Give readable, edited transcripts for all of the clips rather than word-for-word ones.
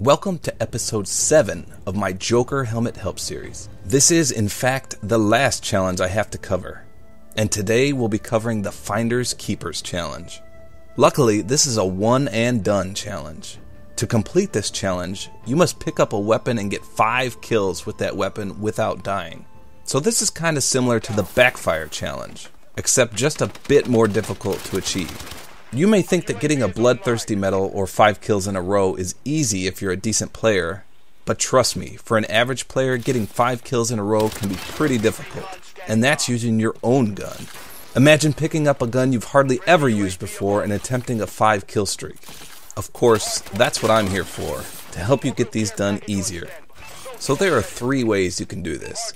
Welcome to episode 7 of my Joker Helmet Help series. This is, in fact, the last challenge I have to cover. And today we'll be covering the Finders Keepers challenge. Luckily, this is a one and done challenge. To complete this challenge, you must pick up a weapon and get 5 kills with that weapon without dying. So this is kind of similar to the Backfire challenge, except just a bit more difficult to achieve. You may think that getting a bloodthirsty medal or 5 kills in a row is easy if you're a decent player, but trust me, for an average player, getting 5 kills in a row can be pretty difficult, and that's using your own gun. Imagine picking up a gun you've hardly ever used before and attempting a 5 kill streak. Of course, that's what I'm here for, to help you get these done easier. So there are 3 ways you can do this.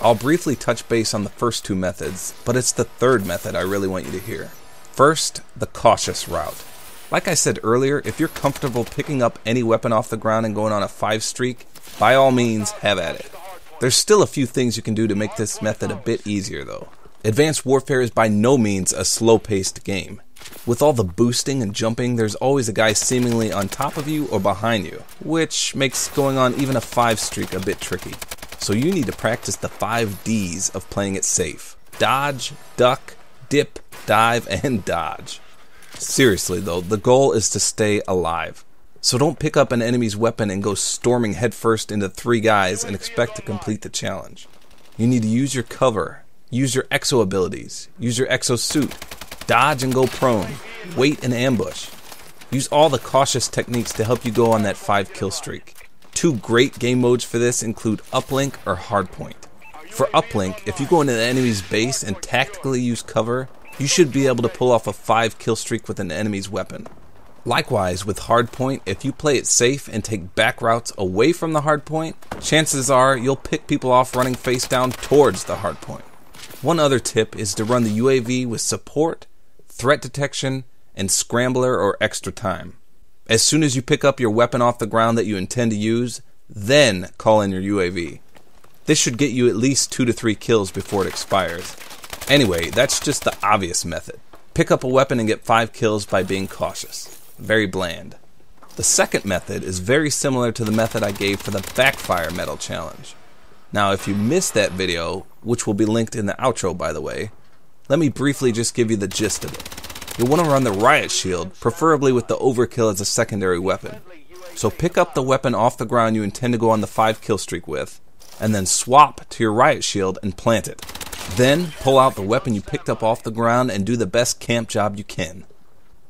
I'll briefly touch base on the first 2 methods, but it's the third method I really want you to hear. First, the cautious route. Like I said earlier, if you're comfortable picking up any weapon off the ground and going on a 5 streak, by all means, have at it. There's still a few things you can do to make this method a bit easier though. Advanced Warfare is by no means a slow-paced game. With all the boosting and jumping, there's always a guy seemingly on top of you or behind you, which makes going on even a 5 streak a bit tricky. So you need to practice the 5 Ds of playing it safe. Dodge, duck, dip, dive, and dodge. Seriously though, the goal is to stay alive. So don't pick up an enemy's weapon and go storming headfirst into 3 guys and expect to complete the challenge. You need to use your cover, use your exo abilities, use your exo suit, dodge and go prone, wait and ambush. Use all the cautious techniques to help you go on that 5 kill streak. 2 great game modes for this include uplink or hardpoint. For uplink, if you go into the enemy's base and tactically use cover, you should be able to pull off a 5 kill streak with an enemy's weapon. Likewise, with hardpoint, if you play it safe and take back routes away from the hardpoint, chances are you'll pick people off running face down towards the hardpoint. One other tip is to run the UAV with support, threat detection, and scrambler or extra time. As soon as you pick up your weapon off the ground that you intend to use, then call in your UAV. This should get you at least 2 to 3 kills before it expires. Anyway, that's just the obvious method. Pick up a weapon and get 5 kills by being cautious. Very bland. The second method is very similar to the method I gave for the Backfire medal challenge. Now, if you missed that video, which will be linked in the outro by the way, let me briefly just give you the gist of it. You'll want to run the riot shield, preferably with the overkill as a secondary weapon. So pick up the weapon off the ground you intend to go on the 5 kill streak with, and then swap to your riot shield and plant it. Then pull out the weapon you picked up off the ground and do the best camp job you can.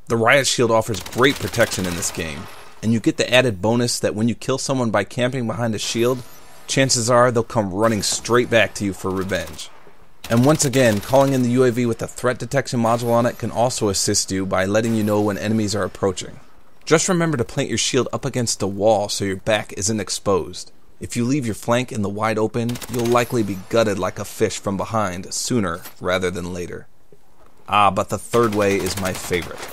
The riot shield offers great protection in this game, and you get the added bonus that when you kill someone by camping behind a shield, chances are they'll come running straight back to you for revenge. And once again, calling in the UAV with the threat detection module on it can also assist you by letting you know when enemies are approaching. Just remember to plant your shield up against a wall so your back isn't exposed. If you leave your flank in the wide open, you'll likely be gutted like a fish from behind sooner rather than later. But the third way is my favorite.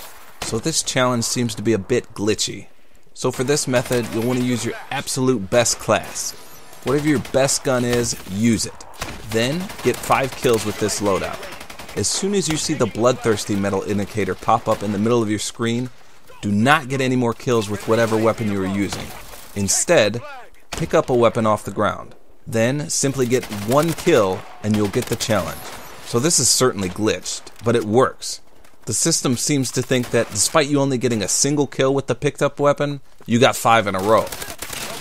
So this challenge seems to be a bit glitchy. So for this method, you'll want to use your absolute best class. Whatever your best gun is, use it. Then get 5 kills with this loadout. As soon as you see the bloodthirsty medal indicator pop up in the middle of your screen, do not get any more kills with whatever weapon you are using. Instead, pick up a weapon off the ground. Then simply get 1 kill and you'll get the challenge. So this is certainly glitched, but it works. The system seems to think that despite you only getting a single kill with the picked up weapon, you got 5 in a row.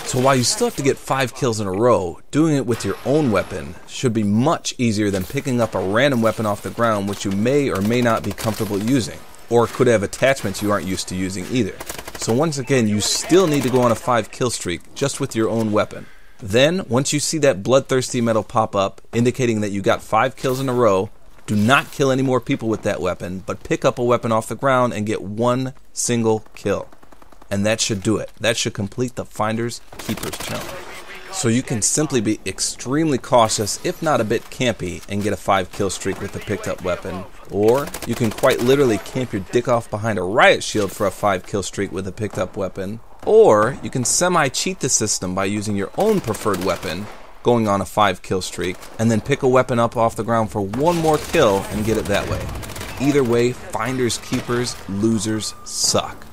So while you still have to get 5 kills in a row, doing it with your own weapon should be much easier than picking up a random weapon off the ground which you may or may not be comfortable using, or could have attachments you aren't used to using either. So once again, you still need to go on a 5 kill streak just with your own weapon. Then, once you see that bloodthirsty medal pop up, indicating that you got 5 kills in a row, do not kill any more people with that weapon, but pick up a weapon off the ground and get 1 single kill. And that should do it. That should complete the Finders Keepers challenge. So you can simply be extremely cautious, if not a bit campy, and get a 5 kill streak with a picked up weapon. Or you can quite literally camp your dick off behind a riot shield for a 5 kill streak with a picked up weapon. Or you can semi-cheat the system by using your own preferred weapon, going on a 5 kill streak, and then pick a weapon up off the ground for 1 more kill and get it that way. Either way, Finders Keepers losers suck.